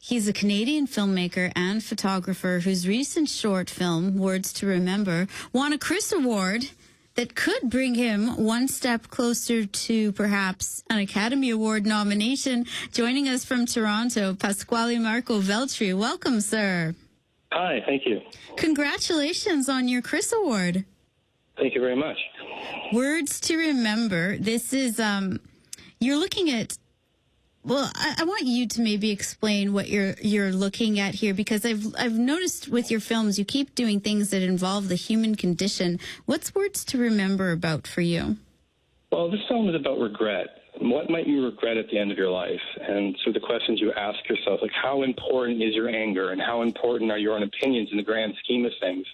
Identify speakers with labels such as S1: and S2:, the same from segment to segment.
S1: He's a Canadian filmmaker and photographer whose recent short film, Words to Remember, won a Chris Award that could bring him one step closer to perhaps an Academy Award nomination. Joining us from Toronto, Pasquale Marco Veltri. Welcome, sir.
S2: Hi, thank you.
S1: Congratulations on your Chris Award.
S2: Thank you very much.
S1: Words to Remember. This is, you're looking at, well, I want you to maybe explain what you're looking at here, because I've noticed with your films, you keep doing things that involve the human condition. What's Words to Remember about for you?
S2: Well, this film is about regret. What might you regret at the end of your life? And so the questions you ask yourself, like how important is your anger and how important are your own opinions in the grand scheme of things?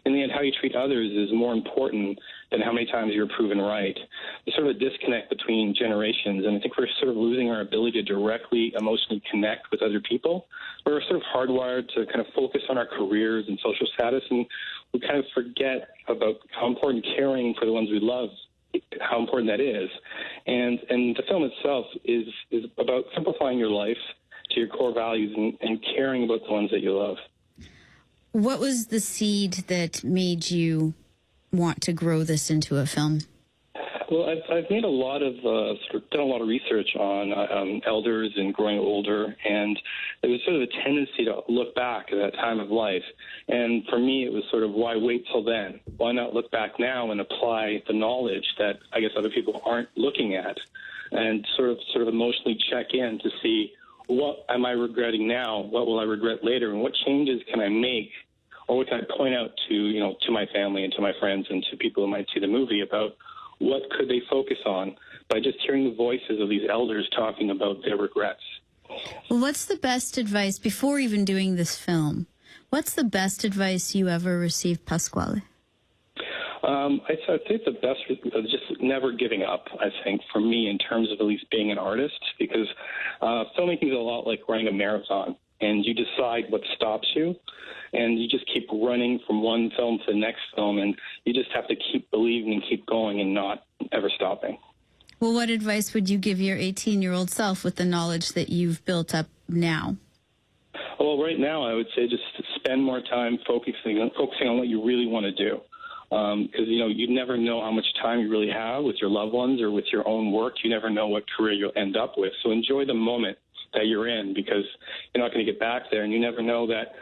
S2: In the end, how you treat others is more important than how many times you're proven right. There's sort of a disconnect between generations, and I think we're sort of losing our ability to directly emotionally connect with other people. We're sort of hardwired to kind of focus on our careers and social status, and we kind of forget about how important caring for the ones we love, how important that is. And the film itself is about simplifying your life to your core values and caring about the ones that you love.
S1: What was the seed that made you want to grow this into a film?
S2: Well, I've made a lot of done a lot of research on elders and growing older, and there was sort of a tendency to look back at that time of life. And for me, it was sort of, why wait till then? Why not look back now and apply the knowledge that I guess other people aren't looking at, and sort of emotionally check in to see, what am I regretting now? What will I regret later? And what changes can I make? Or what can I point out to my family and to my friends and to people who might see the movie about what could they focus on by just hearing the voices of these elders talking about their regrets?
S1: Well, what's the best advice, before even doing this film, what's the best advice you ever received, Pasquale?
S2: I think the best is just never giving up, I think, for me, in terms of at least being an artist, because filmmaking is a lot like running a marathon, and you decide what stops you, and you just keep running from one film to the next film, and you just have to keep believing and keep going and not ever stopping.
S1: Well, what advice would you give your 18-year-old self with the knowledge that you've built up now?
S2: Well, right now, I would say just spend more time focusing on what you really want to do. Because, you never know how much time you really have with your loved ones or with your own work. You never know what career you'll end up with. So enjoy the moment that you're in, because you're not going to get back there, and you never know that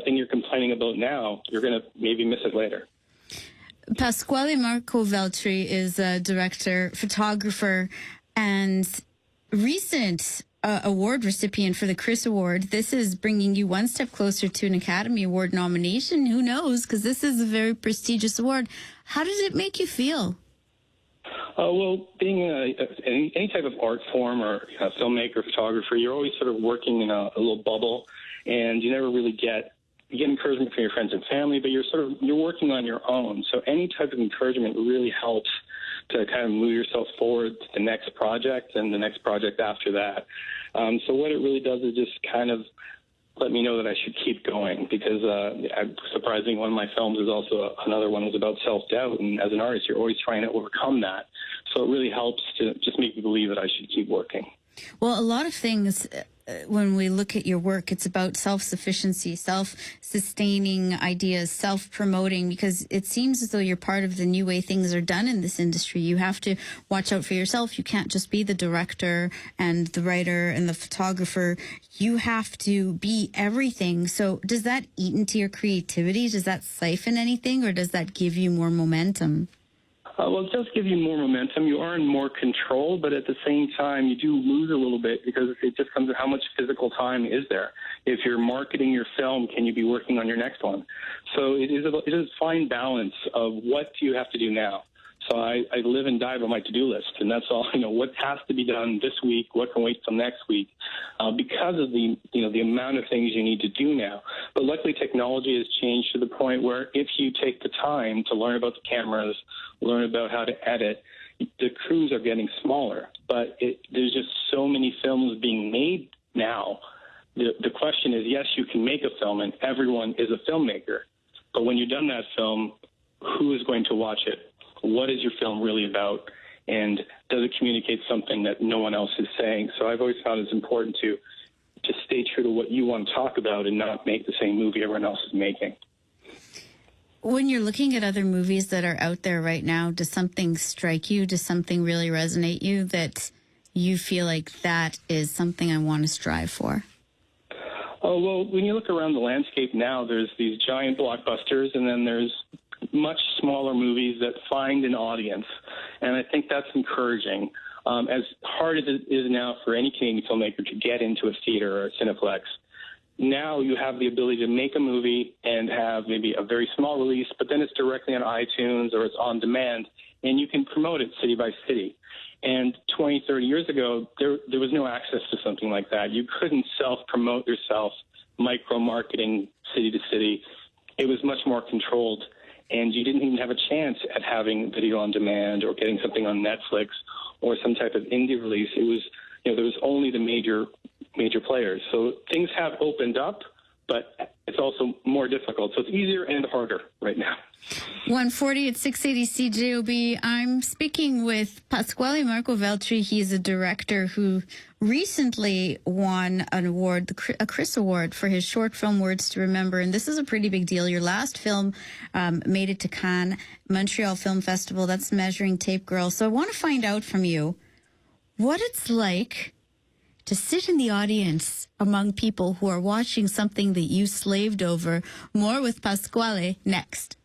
S2: thing you're complaining about now, you're going to maybe miss it later.
S1: Pasquale Marco Veltri is a director, photographer, and recent award recipient for the Chris Award. This is bringing you one step closer to an Academy Award nomination. Who knows? Because this is a very prestigious award. How did it make you feel?
S2: Well, being any type of art form or filmmaker, photographer, you're always sort of working in a little bubble, and you never really get encouragement from your friends and family, but you're working on your own. So any type of encouragement really helps to kind of move yourself forward to the next project and the next project after that. So what it really does is just kind of let me know that I should keep going, because surprisingly, one of my films is also another one was about self-doubt, and as an artist, you're always trying to overcome that. So it really helps to just make me believe that I should keep working.
S1: Well, a lot of things, when we look at your work, it's about self-sufficiency, self-sustaining ideas, self-promoting, because it seems as though you're part of the new way things are done in this industry. You have to watch out for yourself. You can't just be the director and the writer and the photographer. You have to be everything. So does that eat into your creativity? Does that siphon anything, or does that give you more momentum?
S2: Well, it does give you more momentum. You are in more control, but at the same time, you do lose a little bit, because it just comes to how much physical time is there. If you're marketing your film, can you be working on your next one? So it is a fine balance of what do you have to do now. So I live and die by my to-do list, and that's all. What has to be done this week, what can wait till next week, because of the amount of things you need to do now. But luckily, technology has changed to the point where if you take the time to learn about the cameras, learn about how to edit, the crews are getting smaller. But there's just so many films being made now. The question is, yes, you can make a film, and everyone is a filmmaker. But when you've done that film, who is going to watch it? What is your film really about? And does it communicate something that no one else is saying? So I've always found it's important to just stay true to what you want to talk about and not make the same movie everyone else is making.
S1: When you're looking at other movies that are out there right now, does something strike you? Does something really resonate you that you feel like that is something I want to strive for?
S2: Oh, well, when you look around the landscape now, there's these giant blockbusters, and then there's much smaller movies that find an audience. And I think that's encouraging. As hard as it is now for any Canadian filmmaker to get into a theater or a Cineplex, now you have the ability to make a movie and have maybe a very small release, but then it's directly on iTunes or it's on demand, and you can promote it city by city. And 20, 30 years ago, there was no access to something like that. You couldn't self-promote yourself, micro-marketing city to city. It was much more controlled, and you didn't even have a chance at having video on demand or getting something on Netflix or some type of indie release. It was, there was only the major players. So things have opened up, but it's also more difficult. So it's easier and harder right now.
S1: 140 at 680 CJOB. I'm speaking with Pasquale Marco Veltri. He's a director who recently won an award, a Chris Award, for his short film Words to Remember. And this is a pretty big deal. Your last film made it to Cannes, Montreal Film Festival. That's Measuring Tape Girl. So I want to find out from you what it's like to sit in the audience among people who are watching something that you slaved over. More with Pasquale next.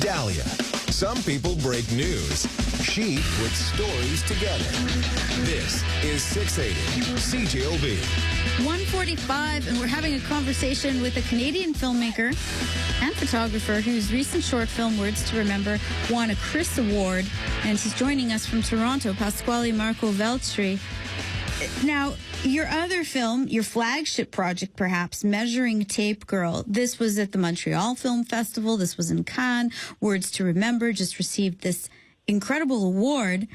S3: Dahlia. Some people break news. She puts stories together. This is 680 CJOB.
S1: 145, and we're having a conversation with a Canadian filmmaker and photographer whose recent short film, Words to Remember, won a Chris Award. And he's joining us from Toronto, Pasquale Marco Veltri. Now, your other film, your flagship project, perhaps, Measuring Tape Girl, this was at the Montreal Film Festival. This was in Cannes. Words to Remember just received this incredible award.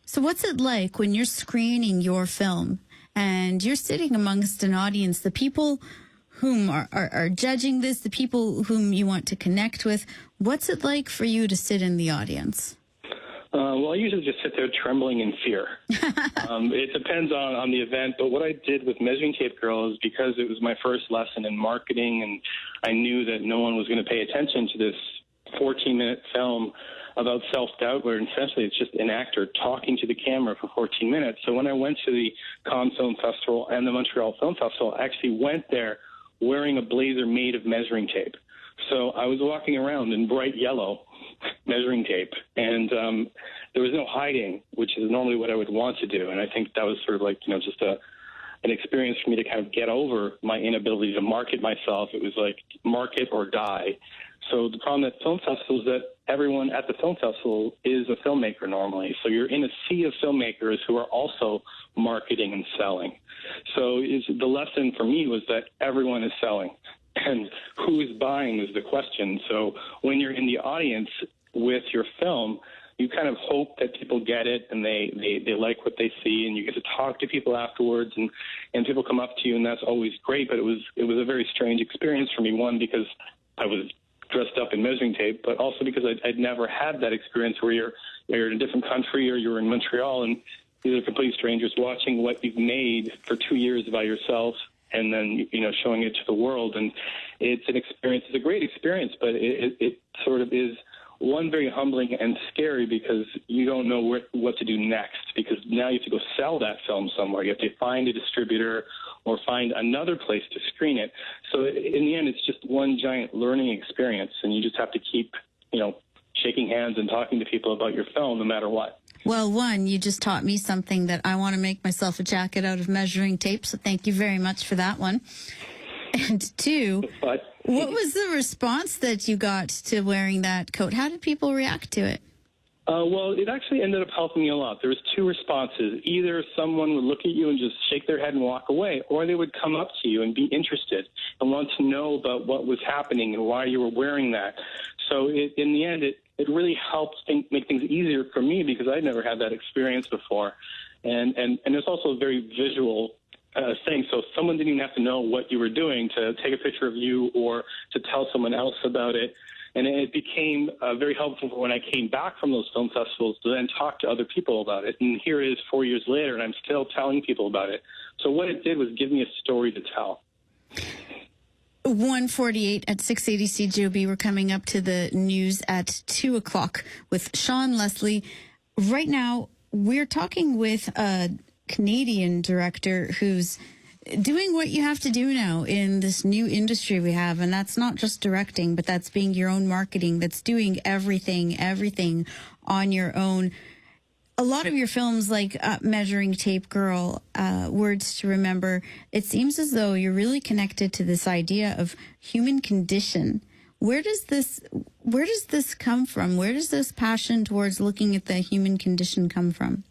S1: So what's it like when you're screening your film and you're sitting amongst an audience, the people whom are judging this, the people whom you want to connect with? What's it like for you to sit in the audience?
S2: Well, I usually just sit there trembling in fear. It depends on the event, but what I did with Measuring Tape Girl is because it was my first lesson in marketing, and I knew that no one was going to pay attention to this 14-minute film about self-doubt, where essentially it's just an actor talking to the camera for 14 minutes. So when I went to the Cannes Film Festival and the Montreal Film Festival, I actually went there wearing a blazer made of measuring tape. So I was walking around in bright yellow measuring tape, and there was no hiding, which is normally what I would want to do. And I think that was sort of like, just an experience for me to kind of get over my inability to market myself. It was like market or die. So the problem at film festivals is that everyone at the film festival is a filmmaker normally. So you're in a sea of filmmakers who are also marketing and selling. So the lesson for me was that everyone is selling. And who is buying is the question. So when you're in the audience with your film, you kind of hope that people get it and they like what they see, and you get to talk to people afterwards, and people come up to you, and that's always great. But it was a very strange experience for me. One, because I was dressed up in measuring tape, but also because I'd never had that experience where you're in a different country or you're in Montreal, and these are complete strangers watching what you've made for 2 years by yourself, and then, showing it to the world. And it's an experience. It's a great experience, but it sort of is, one, very humbling and scary because you don't know what to do next, because now you have to go sell that film somewhere. You have to find a distributor or find another place to screen it. So in the end, it's just one giant learning experience, and you just have to keep, shaking hands and talking to people about your film no matter what.
S1: Well, one, you just taught me something that I want to make myself a jacket out of measuring tape, so thank you very much for that one. And two, what was the response that you got to wearing that coat? How did people react to it?
S2: Well, it actually ended up helping me a lot. There was two responses. Either someone would look at you and just shake their head and walk away, or they would come up to you and be interested and want to know about what was happening and why you were wearing that. So in the end, it really helped make things easier for me because I'd never had that experience before. And there's also a very visual thing. So someone didn't even have to know what you were doing to take a picture of you or to tell someone else about it. And it became very helpful for when I came back from those film festivals to then talk to other people about it. And here it is 4 years later, and I'm still telling people about it. So what it did was give me a story to tell.
S1: 1:48 at 680 CJOB. We're coming up to the news at 2 o'clock with Sean Leslie. Right now, we're talking with a Canadian director who's doing what you have to do now in this new industry we have. And that's not just directing, but that's being your own marketing. That's doing everything on your own. A lot of your films, like Measuring Tape Girl, Words to Remember, it seems as though you're really connected to this idea of human condition. Where does this come from? Where does this passion towards looking at the human condition come from?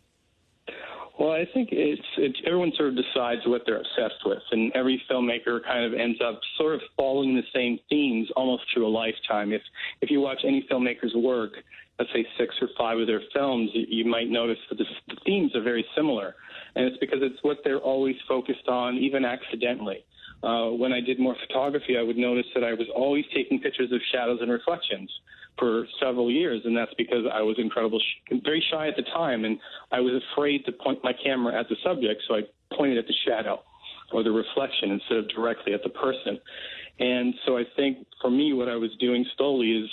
S2: Well, I think it's everyone sort of decides what they're obsessed with, and every filmmaker kind of ends up sort of following the same themes almost through a lifetime. If you watch any filmmaker's work, let's say 6 or 5 of their films, you might notice that the themes are very similar, and it's because it's what they're always focused on, even accidentally. When I did more photography, I would notice that I was always taking pictures of shadows and reflections for several years, and that's because I was very shy at the time, and I was afraid to point my camera at the subject, so I pointed at the shadow or the reflection instead of directly at the person. And so I think for me, what I was doing slowly is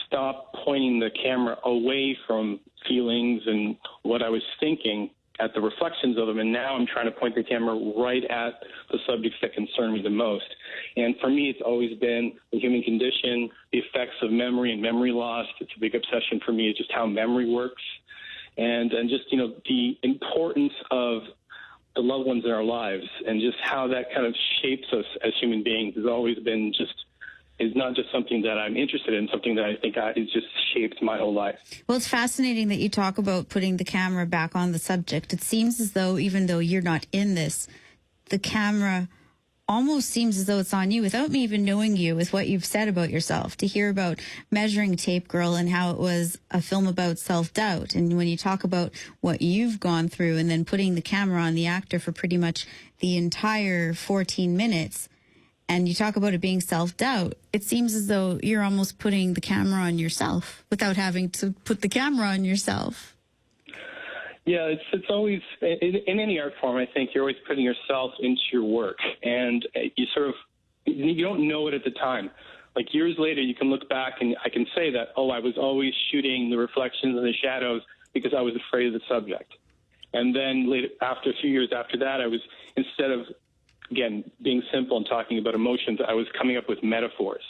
S2: stop pointing the camera away from feelings and what I was thinking at the reflections of them, and now I'm trying to point the camera right at the subjects that concern me the most. And for me, it's always been the human condition, the effects of memory and memory loss. It's a big obsession for me, is just how memory works, and just, the importance of the loved ones in our lives, and just how that kind of shapes us as human beings has always been is not just something that I'm interested in, something that I think has just shaped my whole life.
S1: Well, it's fascinating that you talk about putting the camera back on the subject. It seems as though, even though you're not in this, the camera almost seems as though it's on you without me even knowing you, with what you've said about yourself. To hear about Measuring Tape Girl and how it was a film about self-doubt, and when you talk about what you've gone through and then putting the camera on the actor for pretty much the entire 14 minutes, and you talk about it being self-doubt, it seems as though you're almost putting the camera on yourself without having to put the camera on yourself.
S2: Yeah, it's always, in any art form, I think you're always putting yourself into your work, and you don't know it at the time. Like years later, you can look back and I can say that, I was always shooting the reflections and the shadows because I was afraid of the subject. And then later, after a few years after that, I was, instead of, again, being simple and talking about emotions, I was coming up with metaphors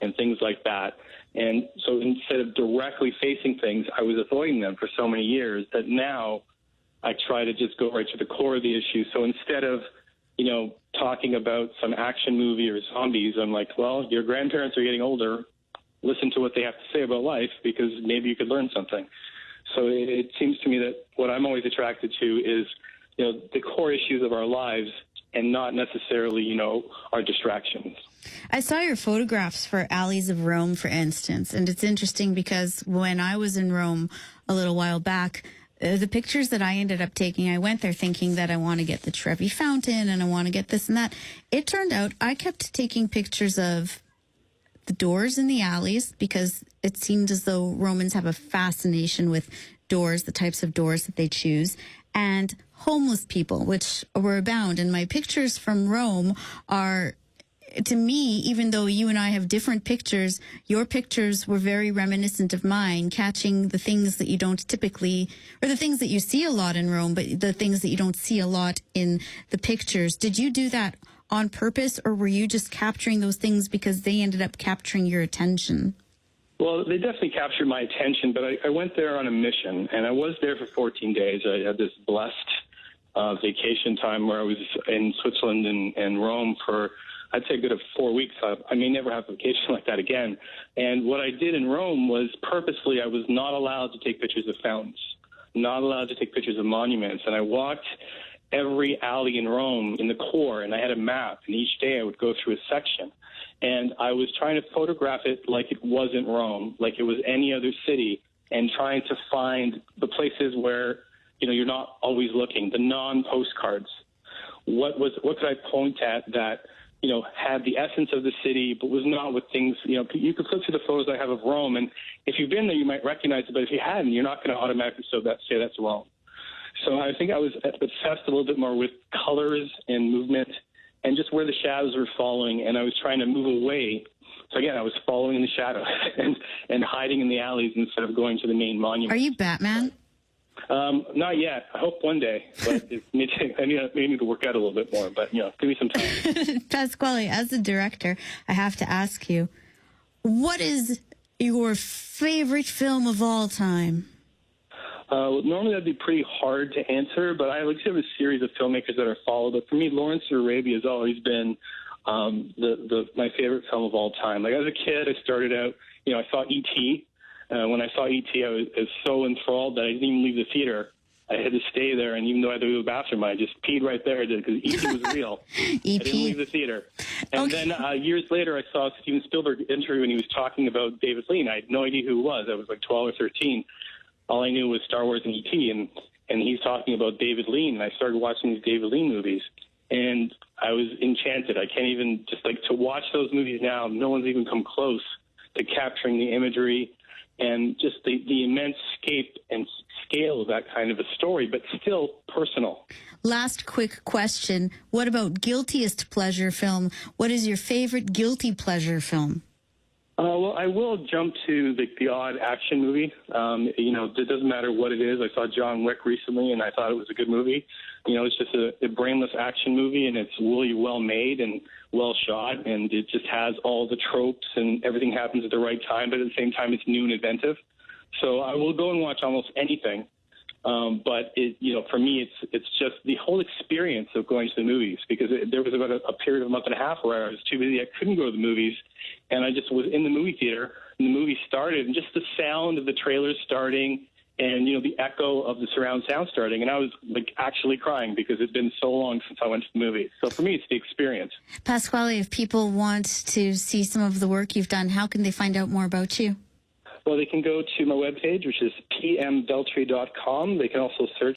S2: and things like that. And so instead of directly facing things, I was avoiding them for so many years that now I try to just go right to the core of the issue. So instead of, talking about some action movie or zombies, I'm like, well, your grandparents are getting older. Listen to what they have to say about life, because maybe you could learn something. So it seems to me that what I'm always attracted to is, the core issues of our lives, and not necessarily, our distractions.
S1: I saw your photographs for Alleys of Rome, for instance, and it's interesting because when I was in Rome a little while back, the pictures that I ended up taking, I went there thinking that I want to get the Trevi Fountain and I want to get this and that. It turned out I kept taking pictures of the doors in the alleys because it seemed as though Romans have a fascination with doors, the types of doors that they choose, and homeless people, which were abound. And my pictures from Rome are, to me, even though you and I have different pictures, your pictures were very reminiscent of mine, catching the things that you don't typically, or the things that you see a lot in Rome, but the things that you don't see a lot in the pictures. Did you do that on purpose, or were you just capturing those things because they ended up capturing your attention?
S2: Well, they definitely captured my attention, but I went there on a mission, and I was there for 14 days. I had this blessed vacation time where I was in Switzerland and Rome for, I'd say, a good 4 weeks. I may never have a vacation like that again. And what I did in Rome was purposely, I was not allowed to take pictures of fountains, not allowed to take pictures of monuments. And I walked every alley in Rome in the core, and I had a map, and each day I would go through a section. And I was trying to photograph it like it wasn't Rome, like it was any other city, and trying to find the places where, you're not always looking, the non-postcards. What could I point at that, had the essence of the city, but was not with things, you could flip through the photos I have of Rome, and if you've been there, you might recognize it, but if you hadn't, you're not going to automatically say that's Rome. So I think I was obsessed a little bit more with colors and movement and just where the shadows were falling, and I was trying to move away. So again, I was following the shadows and hiding in the alleys instead of going to the main monument.
S1: Are you Batman?
S2: Not yet. I hope one day, but I need to work out a little bit more. But give me some time.
S1: Pasquale, as a director, I have to ask you, what is your favorite film of all time?
S2: Normally that'd be pretty hard to answer, but I like to have a series of filmmakers that I follow. But for me, Lawrence of Arabia has always been my favorite film of all time. Like as a kid, I started out, I saw E.T. When I saw E.T., I was so enthralled that I didn't even leave the theater. I had to stay there, and even though I had to go to the bathroom, I just peed right there because E.T. was real.
S1: E.T.
S2: I didn't leave the theater. And then years later, I saw a Steven Spielberg interview, and he was talking about David Lean. I had no idea who he was. I was like 12 or 13. All I knew was Star Wars and E.T., and he's talking about David Lean, and I started watching these David Lean movies, and I was enchanted. I can't even, just like to watch those movies now, no one's even come close to capturing the imagery and just the immense scape and scale of that kind of a story, but still personal.
S1: Last quick question. What about guiltiest pleasure film? What is your favorite guilty pleasure film?
S2: Well, I will jump to the odd action movie. It doesn't matter what it is. I saw John Wick recently, and I thought it was a good movie. It's just a brainless action movie, and it's really well made and well shot, and it just has all the tropes, and everything happens at the right time, but at the same time, it's new and inventive. So I will go and watch almost anything. But for me, it's just the whole experience of going to the movies, because there was about a period of a month and a half where I was too busy. I couldn't go to the movies, and I just was in the movie theater, and the movie started, and just the sound of the trailers starting and, the echo of the surround sound starting, and I was like actually crying because it's been so long since I went to the movies. So for me, it's the experience.
S1: Pasquale, if people want to see some of the work you've done, how can they find out more about you?
S2: Well, they can go to my webpage, which is pmveltri.com. They can also search